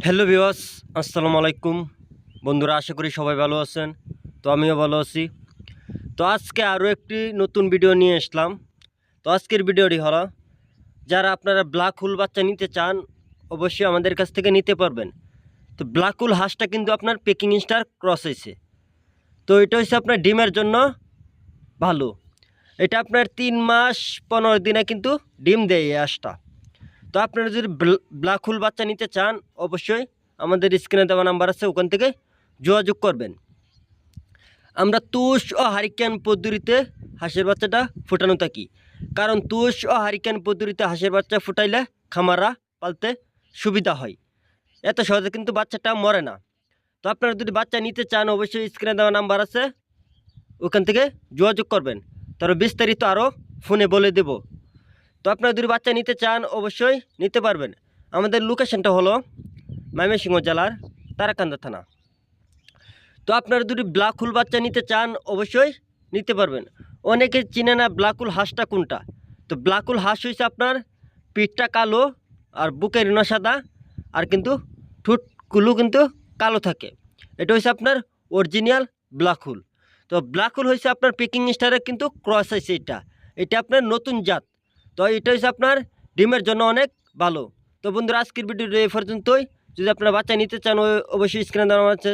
Hello viewers, আসসালামু আলাইকুম বন্ধুরা। আশা করি সবাই ভালো আছেন। তো আমিও ভালো আছি। তো আজকে আরও একটি নতুন ভিডিও নিয়ে আসলাম। তো আজকের ভিডিওটি হলো, যারা আপনারা ব্ল্যাক হোল বাচ্চা নিতে চান অবশ্যই আমাদের কাছ থেকে নিতে পারবেন। তো ব্ল্যাক হোল হাঁসটা কিন্তু আপনার পেকিং স্টার ক্রস হয়েছে। তো এটা হচ্ছে আপনার ডিমের জন্য ভালো। এটা আপনার 3 মাস 15 দিনে কিন্তু ডিম দেয় এই হাঁসটা। তো আপনারা যদি ব্ল্যাক হোল বাচ্চা নিতে চান অবশ্যই আমাদের স্ক্রিনে দেওয়া নাম্বার আছে, ওখান থেকে যোগাযোগ করবেন। আমরা তুষ ও হারিকেন পদ্ধতিতে হাঁসের বাচ্চাটা ফোটানো থাকি, কারণ তুষ ও হারিকেন পদ্ধতিতে হাঁসের বাচ্চা ফুটাইলে খামাররা পালতে সুবিধা হয়, এত সহজে কিন্তু বাচ্চাটা মরে না। তো আপনারা যদি বাচ্চা নিতে চান অবশ্যই স্ক্রিনে দেওয়া নাম্বার আছে, ওখান থেকে যোগাযোগ করবেন। তারও বিস্তারিত আরও ফোনে বলে দেব। তো আপনারা যদি বাচ্চা নিতে চান অবশ্যই নিতে পারবেন। আমাদের লোকেশনটা হলো ময়মনসিংহ জেলার তারাকান্দা থানা। তো আপনারা যদি ব্ল্যাক হোল বাচ্চা নিতে চান অবশ্যই নিতে পারবেন। অনেকে চিনে না ব্ল্যাক হোল হাঁসটা কোনটা। তো ব্ল্যাক হোল হাঁস হয়েছে আপনার পিঠটা কালো আর বুকের রিনা সাদা, আর কিন্তু ঠোঁটগুলো কিন্তু কালো থাকে। এটা হচ্ছে আপনার অরিজিনাল ব্ল্যাক হোল। তো ব্ল্যাক হোল হয়েছে আপনার পেকিং স্টারের কিন্তু ক্রস হয়েছে। এটা আপনার নতুন জাত। তো এটা হচ্ছে আপনার ডিমের জন্য অনেক ভালো। তো বন্ধুরা, আজকের ভিডিওটা এই পর্যন্তই। যদি আপনারা বাচ্চা নিতে চান অবশ্যই স্ক্রিনে দেওয়া আছে